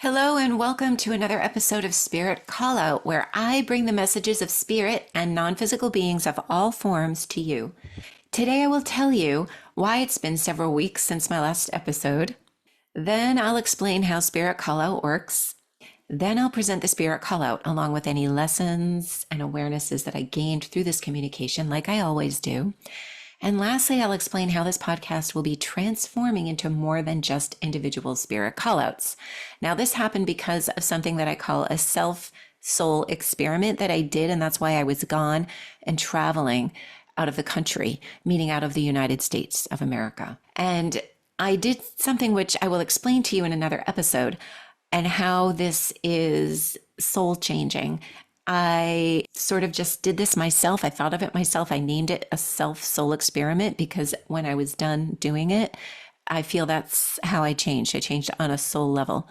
Hello, and welcome to another episode of Spirit Call Out, where I bring the messages of spirit and non physical beings of all forms to you. Today, I will tell you why it's been several weeks since my last episode. Then, I'll explain how Spirit Call Out works. Then, I'll present the Spirit Call Out along with any lessons and awarenesses that I gained through this communication, like I always do. And lastly, I'll explain how this podcast will be transforming into more than just individual spirit callouts. Now, this happened because of something that I call a self-soul experiment that I did, and that's why I was gone and traveling out of the country, meaning out of the United States of America. And I did something which I will explain to you in another episode, and how this is soul changing. I sort of just did this myself. I thought of it myself. I named it a self-soul experiment because when I was done doing it, I feel that's how I changed. I changed on a soul level.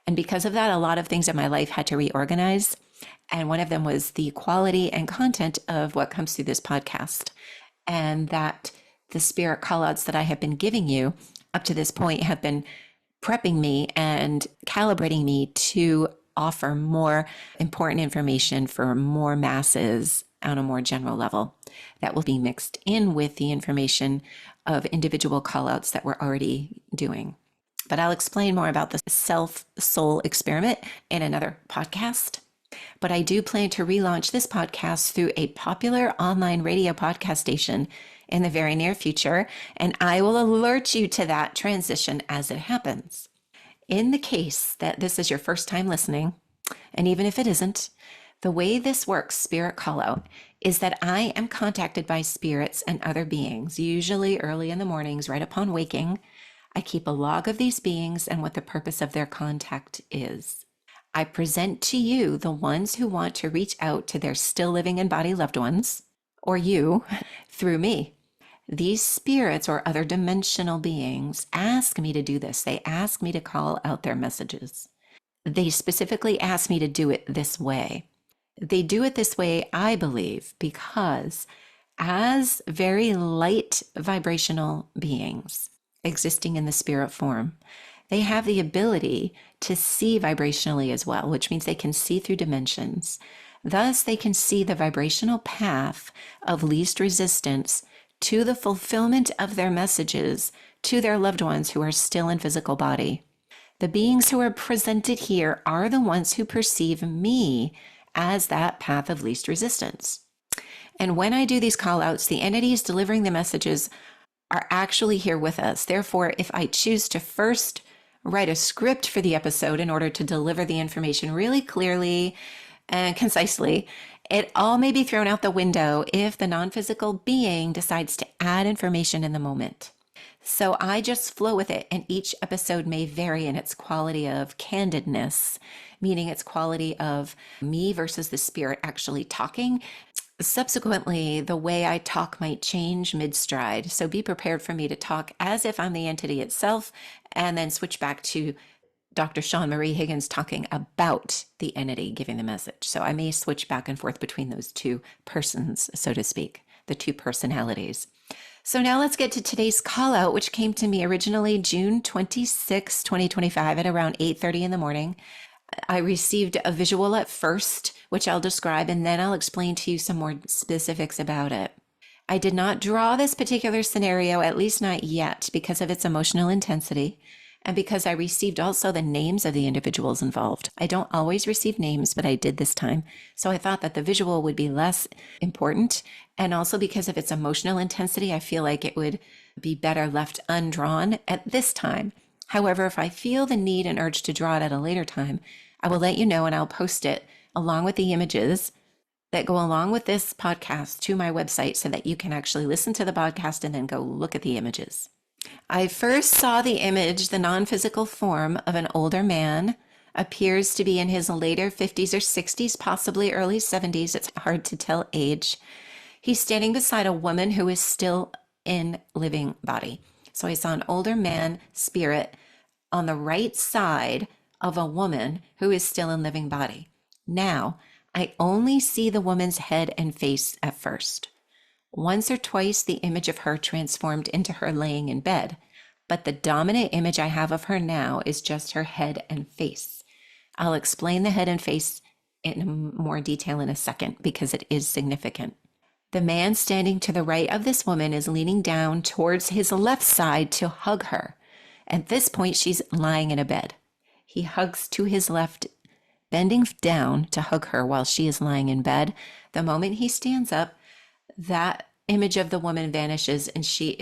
And because of that, a lot of things in my life had to reorganize. And one of them was the quality and content of what comes through this podcast. And that the spirit callouts that I have been giving you up to this point have been prepping me and calibrating me to offer more important information for more masses on a more general level that will be mixed in with the information of individual callouts that we're already doing. But I'll explain more about the self-soul experiment in another podcast. But I do plan to relaunch this podcast through a popular online radio podcast station in the very near future, and I will alert you to that transition as it happens. In the case that this is your first time listening, and even if it isn't, the way this works, Spirit Call Out, is that I am contacted by spirits and other beings, usually early in the mornings, right upon waking. I keep a log of these beings and what the purpose of their contact is. I present to you the ones who want to reach out to their still living in body loved ones, or you, through me. These spirits or other dimensional beings ask me to do this. They ask me to call out their messages. They specifically ask me to do it this way. They do it this way, I believe, because as very light vibrational beings existing in the spirit form, they have the ability to see vibrationally as well, which means they can see through dimensions. Thus, they can see the vibrational path of least resistance to the fulfillment of their messages to their loved ones who are still in physical body. The beings who are presented here are the ones who perceive me as that path of least resistance. And when I do these call outs, the entities delivering the messages are actually here with us. Therefore, if I choose to first write a script for the episode in order to deliver the information really clearly and concisely, it all may be thrown out the window if the non-physical being decides to add information in the moment. So I just flow with it, and each episode may vary in its quality of candidness, meaning its quality of me versus the spirit actually talking. Subsequently, the way I talk might change mid-stride, so be prepared for me to talk as if I'm the entity itself, and then switch back to Dr. Sean Marie Higgins talking about the entity giving the message. So I may switch back and forth between those two persons, so to speak, the two personalities. So now let's get to today's call out, which came to me originally June 26, 2025 at around 8:30 in the morning. I received a visual at first, which I'll describe, and then I'll explain to you some more specifics about it. I did not draw this particular scenario, at least not yet, because of its emotional intensity, and because I received also the names of the individuals involved. I don't always receive names, but I did this time. So I thought that the visual would be less important. And also because of its emotional intensity, I feel like it would be better left undrawn at this time. However, if I feel the need and urge to draw it at a later time, I will let you know, and I'll post it along with the images that go along with this podcast to my website so that you can actually listen to the podcast and then go look at the images. I first saw the image, the non-physical form of an older man, appears to be in his later 50s or 60s, possibly early 70s. It's hard to tell age. He's standing beside a woman who is still in living body. So I saw an older man spirit on the right side of a woman who is still in living body. Now, I only see the woman's head and face at first. Once or twice, the image of her transformed into her laying in bed, but the dominant image I have of her now is just her head and face. I'll explain the head and face in more detail in a second because it is significant. The man standing to the right of this woman is leaning down towards his left side to hug her. At this point, she's lying in a bed. He hugs to his left, bending down to hug her while she is lying in bed. The moment he stands up, that image of the woman vanishes and she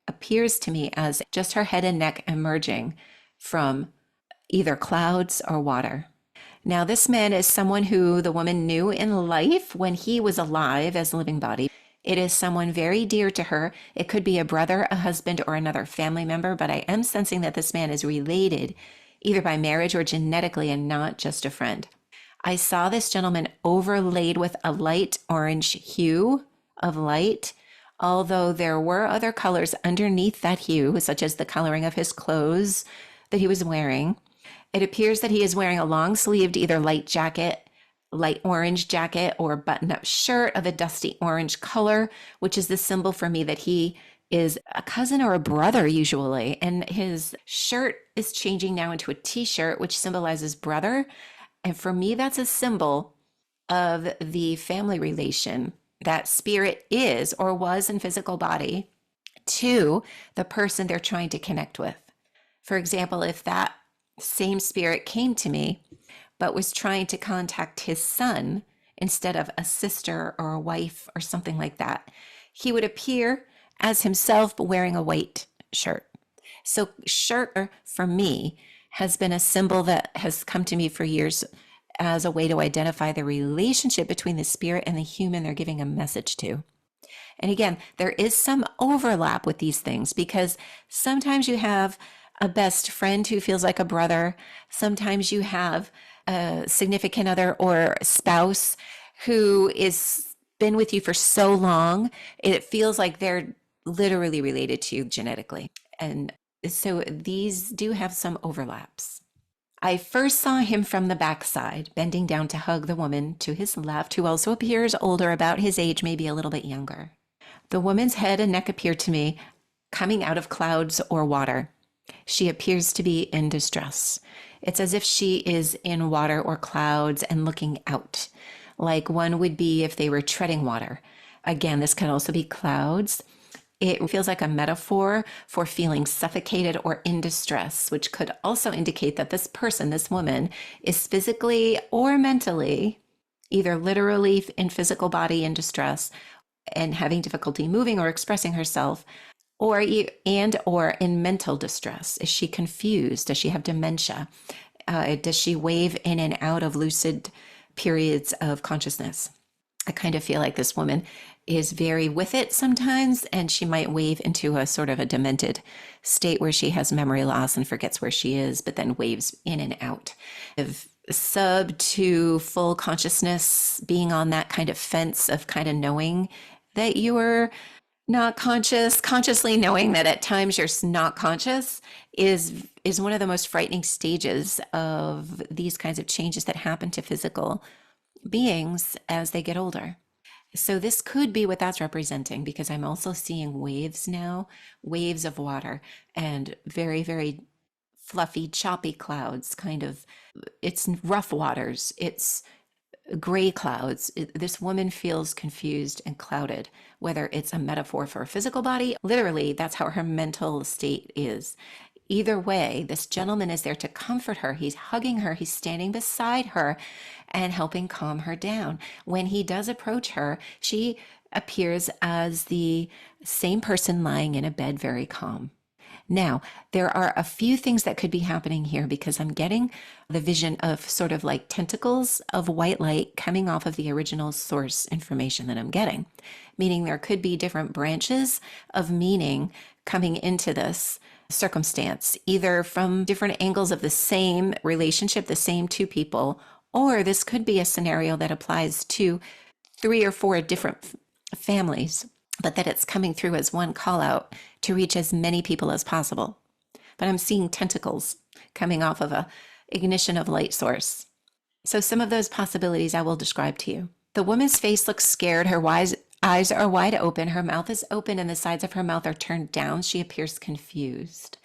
appears to me as just her head and neck emerging from either clouds or water. Now, this man is someone who the woman knew in life when he was alive as a living body. It is someone very dear to her. It could be a brother, a husband, or another family member, but I am sensing that this man is related either by marriage or genetically and not just a friend. I saw this gentleman overlaid with a light orange hue of light, although there were other colors underneath that hue, such as the coloring of his clothes that he was wearing. It appears that he is wearing a long-sleeved, either light jacket, light orange jacket, or button-up shirt of a dusty orange color, which is the symbol for me that he is a cousin or a brother usually. And his shirt is changing now into a t-shirt, which symbolizes brother. And for me, that's a symbol of the family relation that spirit is or was in physical body to the person they're trying to connect with. For example, if that same spirit came to me, but was trying to contact his son instead of a sister or a wife or something like that, he would appear as himself wearing a white shirt. So shirt for me has been a symbol that has come to me for years as a way to identify the relationship between the spirit and the human they're giving a message to. And again, there is some overlap with these things because sometimes you have a best friend who feels like a brother. Sometimes you have a significant other or spouse who is been with you for so long, it feels like they're literally related to you genetically. And so these do have some overlaps. I first saw him from the backside, bending down to hug the woman to his left, who also appears older, about his age, maybe a little bit younger. The woman's head and neck appear to me coming out of clouds or water. She appears to be in distress. It's as if she is in water or clouds and looking out, like one would be if they were treading water. Again, this can also be clouds. It feels like a metaphor for feeling suffocated or in distress, which could also indicate that this person, this woman, is physically or mentally, either literally in physical body in distress and having difficulty moving or expressing herself, or in mental distress. Is she confused? Does she have dementia? Does she wave in and out of lucid periods of consciousness? I kind of feel like this woman is very with it sometimes, and she might wave into a sort of a demented state where she has memory loss and forgets where she is, but then waves in and out. Of sub to full consciousness, being on that kind of fence of kind of knowing that you are not conscious, consciously knowing that at times you're not conscious is one of the most frightening stages of these kinds of changes that happen to physical beings as they get older. So this could be what that's representing, because I'm also seeing waves now, waves of water and very, very fluffy, choppy clouds, kind of, it's rough waters. It's gray clouds. This woman feels confused and clouded, whether it's a metaphor for a physical body. Literally, that's how her mental state is. Either way, this gentleman is there to comfort her. He's hugging her. He's standing beside her and helping calm her down. When he does approach her, she appears as the same person lying in a bed, very calm. Now, there are a few things that could be happening here, because I'm getting the vision of sort of like tentacles of white light coming off of the original source information that I'm getting, meaning there could be different branches of meaning coming into this circumstance, either from different angles of the same relationship, the same two people, or this could be a scenario that applies to 3 or 4 different families, but that it's coming through as one call out to reach as many people as possible. But I'm seeing tentacles coming off of a ignition of light source. So some of those possibilities I will describe to you. The woman's face looks scared. Her eyes are wide open. Her mouth is open and the sides of her mouth are turned down. She appears confused.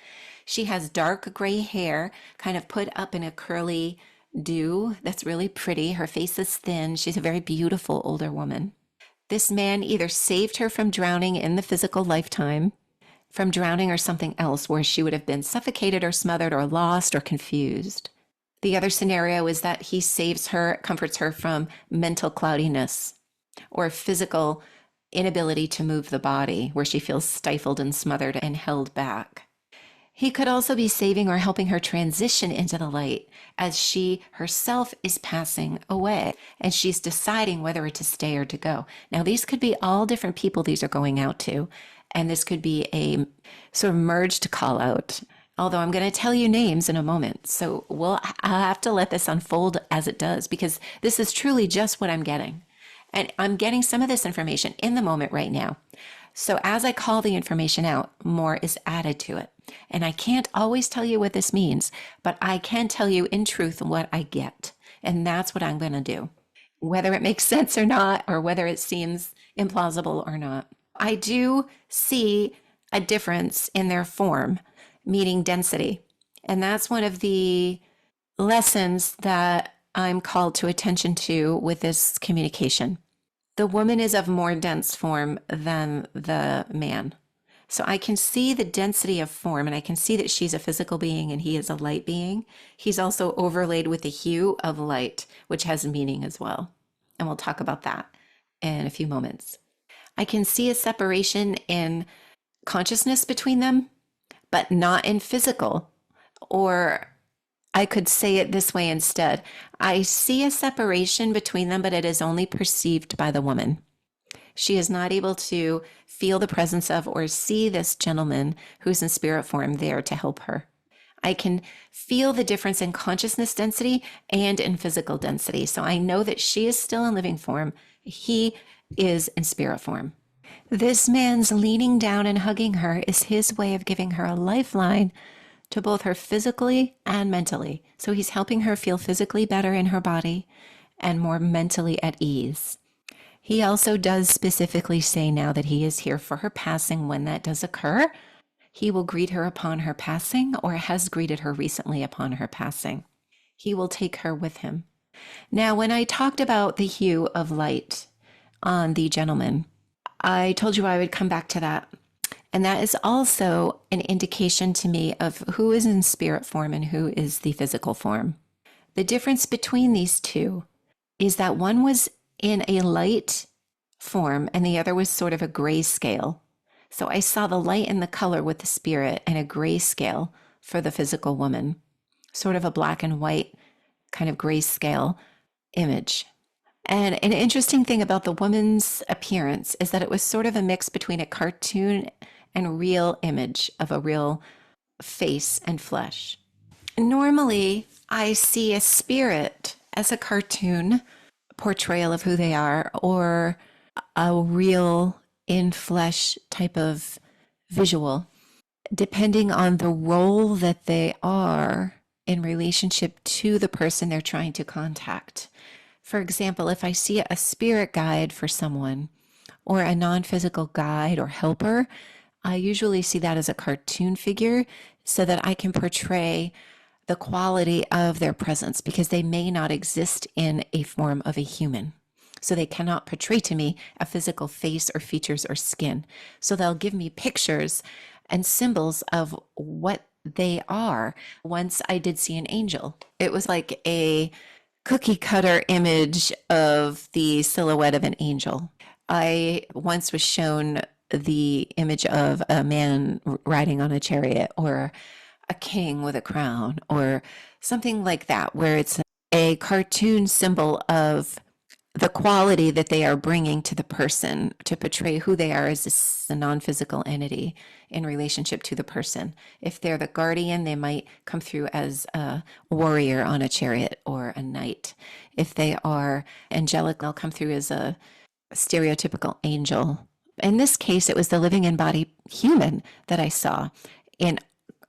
She has dark gray hair kind of put up in a curly dew that's really pretty. Her face is thin. She's a very beautiful older woman. This man either saved her from drowning in the physical lifetime, from drowning or something else where she would have been suffocated or smothered or lost or confused. The other scenario is that he saves her, comforts her from mental cloudiness or physical inability to move the body, where she feels stifled and smothered and held back. He could also be saving or helping her transition into the light as she herself is passing away and she's deciding whether to stay or to go. Now, these could be all different people these are going out to, and this could be a sort of merged call out. Although I'm going to tell you names in a moment. So I'll have to let this unfold as it does, because this is truly just what I'm getting. And I'm getting some of this information in the moment right now. So as I call the information out, more is added to it. And I can't always tell you what this means, but I can tell you in truth what I get. And that's what I'm going to do, whether it makes sense or not, or whether it seems implausible or not. I do see a difference in their form, meaning density. And that's one of the lessons that I'm called to attention to with this communication. The woman is of more dense form than the man. So I can see the density of form, and I can see that she's a physical being and he is a light being. He's also overlaid with the hue of light, which has meaning as well. And we'll talk about that in a few moments. I can see a separation in consciousness between them, but not in physical. Or I could say it this way instead. I see a separation between them, but it is only perceived by the woman. She is not able to feel the presence of or see this gentleman who's in spirit form there to help her. I can feel the difference in consciousness density and in physical density. So I know that she is still in living form. He is in spirit form. This man's leaning down and hugging her is his way of giving her a lifeline to both her physically and mentally. So he's helping her feel physically better in her body and more mentally at ease. He also does specifically say now that he is here for her passing when that does occur. He will greet her upon her passing, or has greeted her recently upon her passing. He will take her with him. Now, when I talked about the hue of light on the gentleman, I told you I would come back to that. And that is also an indication to me of who is in spirit form and who is the physical form. The difference between these two is that one was in a light form and the other was sort of a grayscale. So I saw the light and the color with the spirit and a grayscale for the physical woman, sort of a black and white kind of grayscale image. And an interesting thing about the woman's appearance is that it was sort of a mix between a cartoon and real image of a real face and flesh. Normally, I see a spirit as a cartoon portrayal of who they are, or a real in flesh type of visual, depending on the role that they are in relationship to the person they're trying to contact. For example, if I see a spirit guide for someone or a non-physical guide or helper, I usually see that as a cartoon figure so that I can portray the quality of their presence, because they may not exist in a form of a human. So they cannot portray to me a physical face or features or skin. So they'll give me pictures and symbols of what they are. Once I did see an angel. It was like a cookie cutter image of the silhouette of an angel. I once was shown the image of a man riding on a chariot, or a king with a crown, or something like that, where it's a cartoon symbol of the quality that they are bringing to the person to portray who they are as a non-physical entity in relationship to the person. If they're the guardian, they might come through as a warrior on a chariot or a knight. If they are angelic, they'll come through as a stereotypical angel. In this case, it was the living embodied human that I saw in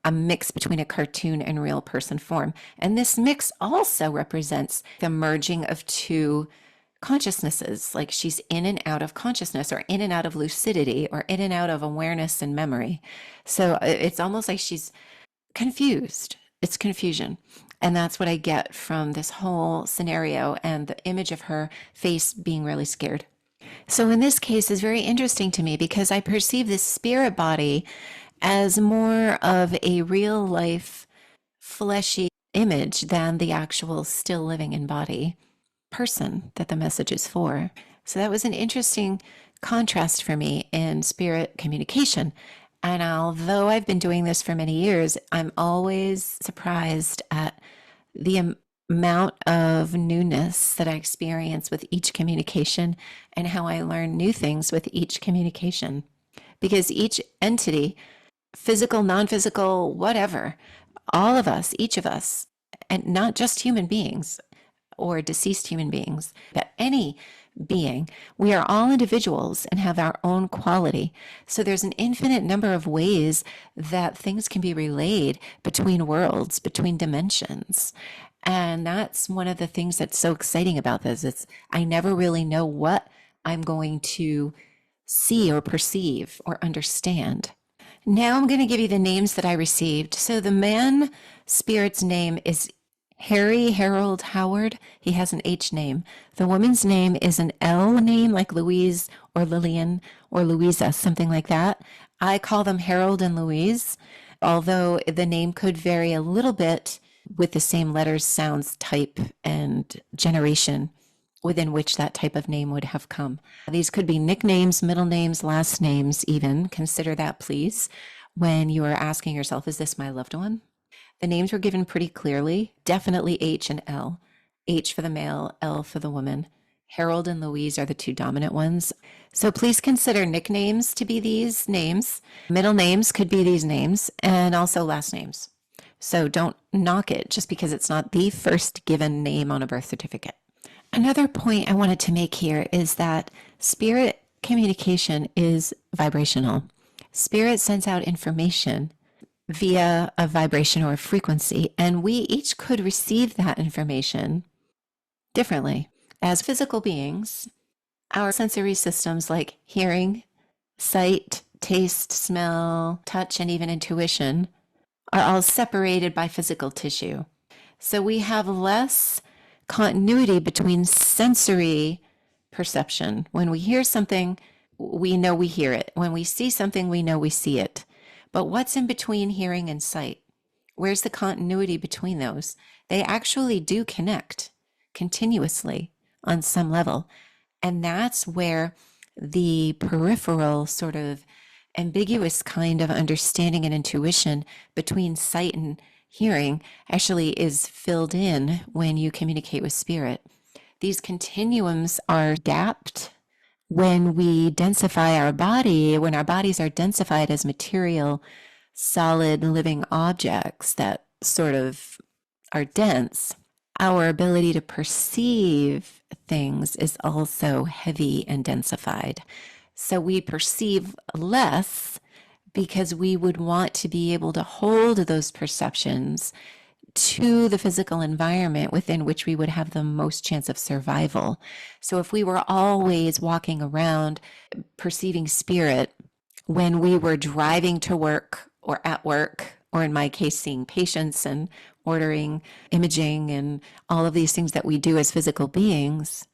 a mix between a cartoon and real person form. And this mix also represents the merging of two consciousnesses, like she's in and out of consciousness, or in and out of lucidity, or in and out of awareness and memory. So it's almost like she's confused. It's confusion. And that's what I get from this whole scenario and the image of her face being really scared. So in this case is very interesting to me because I perceive this spirit body as more of a real life fleshy image than the actual still living in body person that the message is for. So that was an interesting contrast for me in spirit communication. And although I've been doing this for many years, I'm always surprised at the amount of newness that I experience with each communication and how I learn new things with each communication. Because each entity, physical, non physical, whatever, all of us, each of us, and not just human beings or deceased human beings, but any being, we are all individuals and have our own quality. So there's an infinite number of ways that things can be relayed between worlds, between dimensions. And that's one of the things that's so exciting about this. It's I never really know what I'm going to see or perceive or understand. Now I'm going to give you the names that I received. So the man spirit's name is Harry Harold Howard. He has an H name. The woman's name is an L name, like Louise or Lillian or Louisa, something like that. I call them Harold and Louise, although the name could vary a little bit with the same letters, sounds, type, and generation within which that type of name would have come. These could be nicknames, middle names, last names, even. Consider that, please, when you are asking yourself, is this my loved one? The names were given pretty clearly, definitely H and L. H for the male, L for the woman. Harold and Louise are the two dominant ones. So please consider nicknames to be these names. Middle names could be these names, and also last names. So don't knock it just because it's not the first given name on a birth certificate. Another point I wanted to make here is that spirit communication is vibrational. Spirit sends out information via a vibration or a frequency, and we each could receive that information differently. As physical beings, our sensory systems like hearing, sight, taste, smell, touch, and even intuition are all separated by physical tissue. So we have less continuity between sensory perception. When we hear something, we know we hear it. When we see something, we know we see it. But what's in between hearing and sight? Where's the continuity between those? They actually do connect continuously on some level. And that's where the peripheral sort of ambiguous kind of understanding and intuition between sight and hearing actually is filled in when you communicate with spirit. These continuums are gapped when we densify our body, when our bodies are densified as material, solid living objects that sort of are dense. Our ability to perceive things is also heavy and densified. So we perceive less because we would want to be able to hold those perceptions to the physical environment within which we would have the most chance of survival. So if we were always walking around perceiving spirit when we were driving to work or at work, or in my case, seeing patients and ordering imaging and all of these things that we do as physical beings,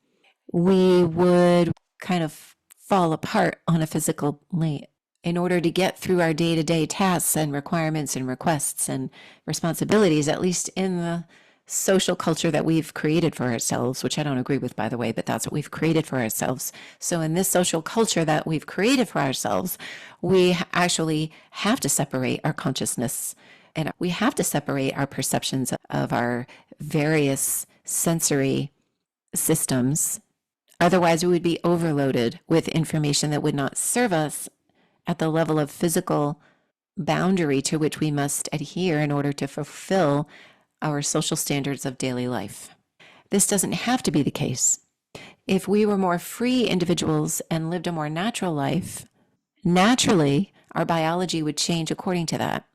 we would kind of fall apart on a physical plane. In order to get through our day-to-day tasks and requirements and requests and responsibilities, at least in the social culture that we've created for ourselves, which I don't agree with, by the way, but that's what we've created for ourselves. So in this social culture that we've created for ourselves, we actually have to separate our consciousness and we have to separate our perceptions of our various sensory systems. Otherwise, we would be overloaded with information that would not serve us at the level of physical boundary to which we must adhere in order to fulfill our social standards of daily life. This doesn't have to be the case. If we were more free individuals and lived a more natural life, naturally, our biology would change according to that.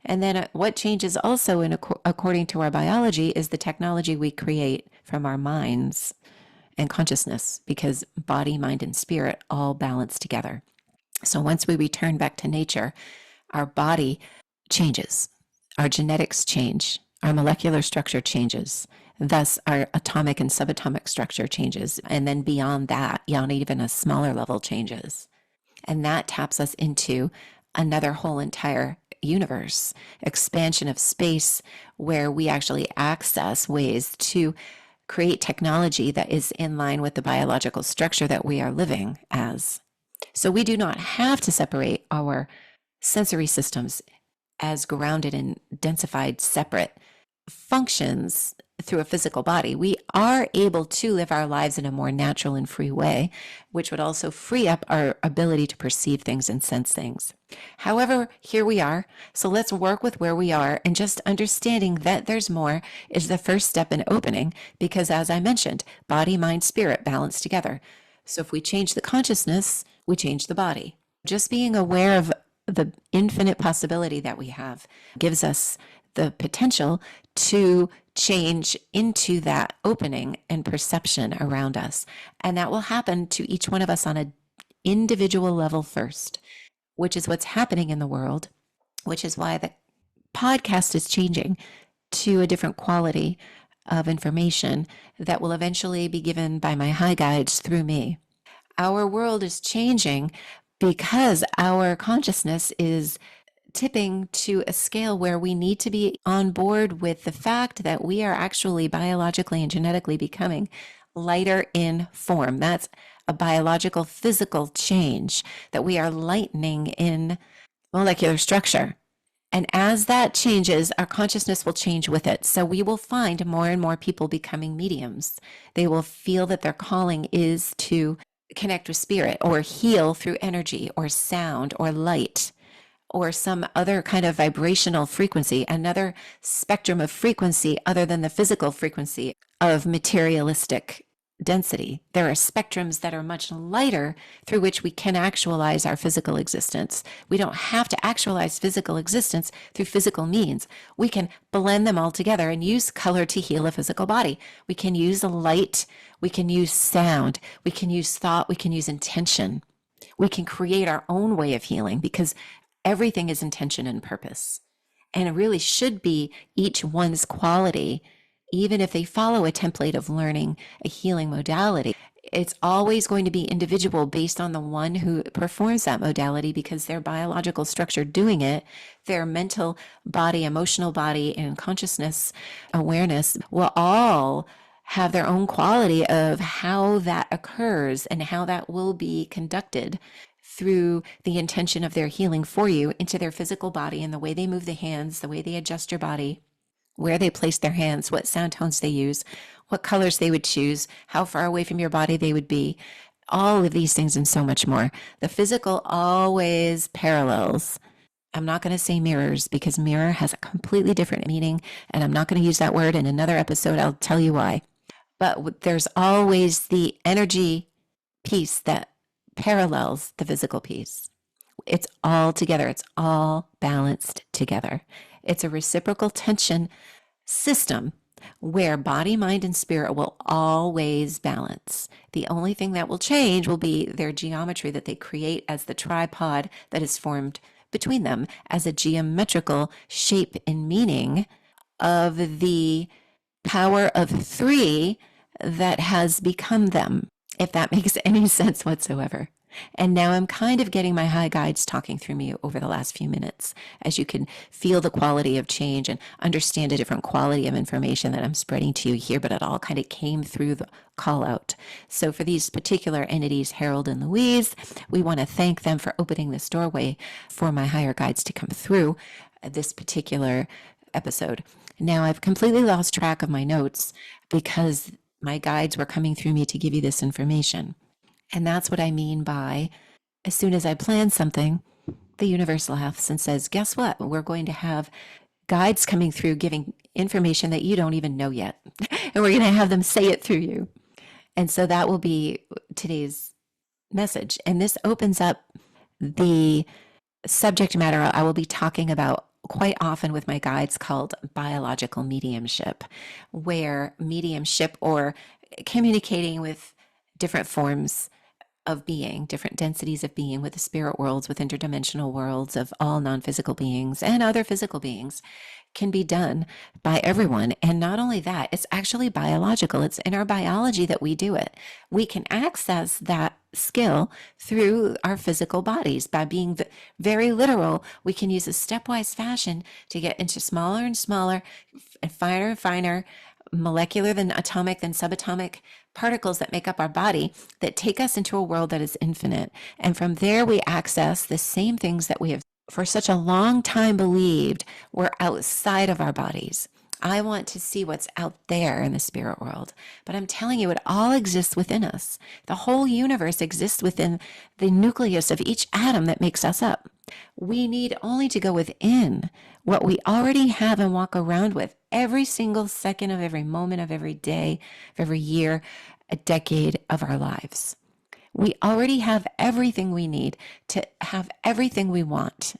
And then what changes also according to our biology is the technology we create from our minds and consciousness, because body, mind, and spirit all balance together. So once we return back to nature, our body changes, our genetics change, our molecular structure changes. Thus, our atomic and subatomic structure changes. And then beyond that, on even a smaller level, changes. And that taps us into another whole entire universe, expansion of space, where we actually access ways to create technology that is in line with the biological structure that we are living as. So we do not have to separate our sensory systems as grounded and densified separate functions through a physical body. We are able to live our lives in a more natural and free way, which would also free up our ability to perceive things and sense things. However, here we are. So let's work with where we are, and just understanding that there's more is the first step in opening, because as I mentioned, body, mind, spirit balance together. So if we change the consciousness, we change the body. Just being aware of the infinite possibility that we have gives us the potential to change into that opening and perception around us. And that will happen to each one of us on an individual level first, which is what's happening in the world, which is why the podcast is changing to a different quality of information that will eventually be given by my high guides through me. Our world is changing because our consciousness is tipping to a scale where we need to be on board with the fact that we are actually biologically and genetically becoming lighter in form. That's a biological, physical change, that we are lightening in molecular structure. And as that changes, our consciousness will change with it. So we will find more and more people becoming mediums. They will feel that their calling is to connect with spirit or heal through energy or sound or light or some other kind of vibrational frequency, another spectrum of frequency other than the physical frequency of materialistic density. There are spectrums that are much lighter through which we can actualize our physical existence. We don't have to actualize physical existence through physical means. We can blend them all together and use color to heal a physical body. We can use light, we can use sound, we can use thought, we can use intention. We can create our own way of healing, because everything is intention and purpose. And it really should be each one's quality, even if they follow a template of learning a healing modality. It's always going to be individual based on the one who performs that modality, because their biological structure doing it, their mental body, emotional body, and consciousness awareness will all have their own quality of how that occurs and how that will be conducted through the intention of their healing for you into their physical body, and the way they move the hands, the way they adjust your body, where they place their hands, what sound tones they use, what colors they would choose, how far away from your body they would be, all of these things and so much more. The physical always parallels. I'm not going to say mirrors, because mirror has a completely different meaning, and I'm not going to use that word in another episode. I'll tell you why. But there's always the energy piece that parallels the physical piece. It's all together. It's all balanced together. It's a reciprocal tension system where body, mind, and spirit will always balance. The only thing that will change will be their geometry that they create as the tripod that is formed between them as a geometrical shape and meaning of the power of three that has become them, if that makes any sense whatsoever. And now I'm kind of getting my high guides talking through me over the last few minutes, as you can feel the quality of change and understand a different quality of information that I'm spreading to you here, but it all kind of came through the call out. So for these particular entities, Harold and Louise, we want to thank them for opening this doorway for my higher guides to come through this particular episode. Now I've completely lost track of my notes because my guides were coming through me to give you this information. And that's what I mean by, as soon as I plan something, the universe laughs and says, guess what? We're going to have guides coming through giving information that you don't even know yet. And we're going to have them say it through you. And so that will be today's message. And this opens up the subject matter I will be talking about quite often with my guides, called biological mediumship, where mediumship, or communicating with different forms of being, different densities of being with the spirit worlds, with interdimensional worlds of all non physical beings and other physical beings can be done by everyone. And not only that, it's actually biological. It's in our biology that we do it. We can access that skill through our physical bodies by being very literal. We can use a stepwise fashion to get into smaller and smaller and finer, molecular than atomic than subatomic particles that make up our body that take us into a world that is infinite. And from there, we access the same things that we have for such a long time believed were outside of our bodies. I want to see what's out there in the spirit world. But I'm telling you, it all exists within us. The whole universe exists within the nucleus of each atom that makes us up. We need only to go within what we already have and walk around with every single second of every moment of every day, of every year, a decade of our lives. We already have everything we need to have everything we want.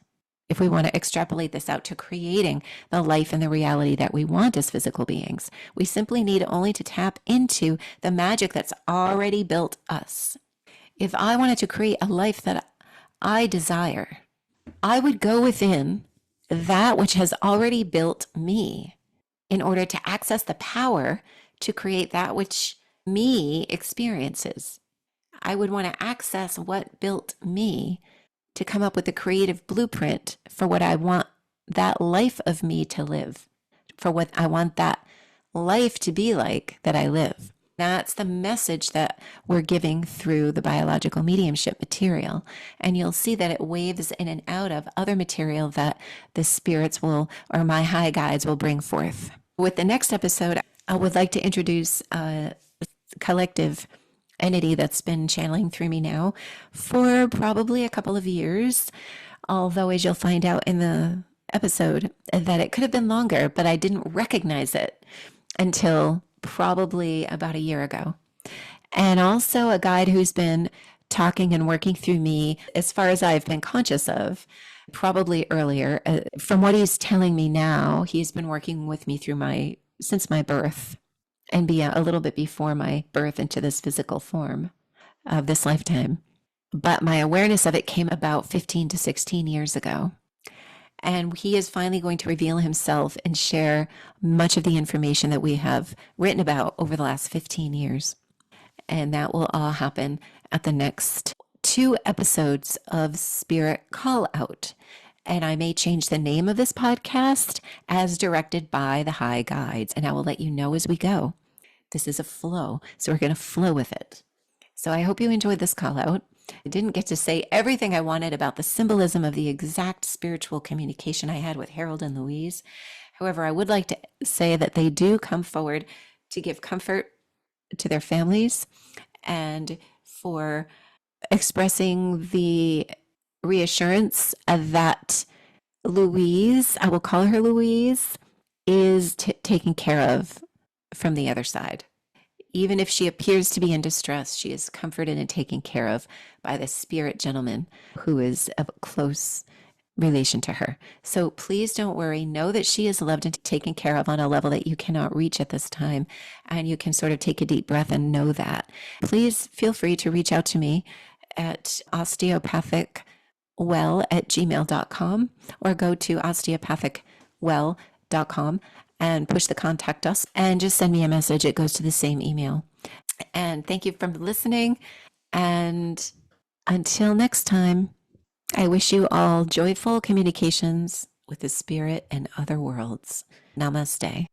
If we want to extrapolate this out to creating the life and the reality that we want as physical beings, we simply need only to tap into the magic that's already built us. If I wanted to create a life that I desire, I would go within that which has already built me in order to access the power to create that which me experiences. I would want to access what built me to come up with the creative blueprint for what I want that life of me to live, for what I want that life to be like that I live. That's the message that we're giving through the biological mediumship material. And you'll see that it waves in and out of other material that the spirits will, or my high guides will bring forth. With the next episode, I would like to introduce a collective entity that's been channeling through me now for probably a couple of years. Although, as you'll find out in the episode, that it could have been longer, but I didn't recognize it until probably about a year ago. And also a guide who's been talking and working through me as far as I've been conscious of, probably earlier. From what he's telling me now, he's been working with me since my birth and be a little bit before my birth into this physical form of this lifetime. But my awareness of it came about 15 to 16 years ago. And he is finally going to reveal himself and share much of the information that we have written about over the last 15 years. And that will all happen at the next 2 episodes of Spirit Call Out. And I may change the name of this podcast as directed by the high guides. And I will let you know as we go. This is a flow, so we're going to flow with it. So I hope you enjoyed this call out. I didn't get to say everything I wanted about the symbolism of the exact spiritual communication I had with Harold and Louise. However, I would like to say that they do come forward to give comfort to their families and for expressing the reassurance that Louise, I will call her Louise, is taken care of from the other side. Even if she appears to be in distress, she is comforted and taken care of by the spirit gentleman who is of close relation to her. So please don't worry. Know that she is loved and taken care of on a level that you cannot reach at this time. And you can sort of take a deep breath and know that. Please feel free to reach out to me at osteopathicwell@gmail.com or go to osteopathicwell.com and push the contact us and just send me a message. It goes to the same email. And thank you for listening. And until next time, I wish you all joyful communications with the spirit and other worlds. Namaste.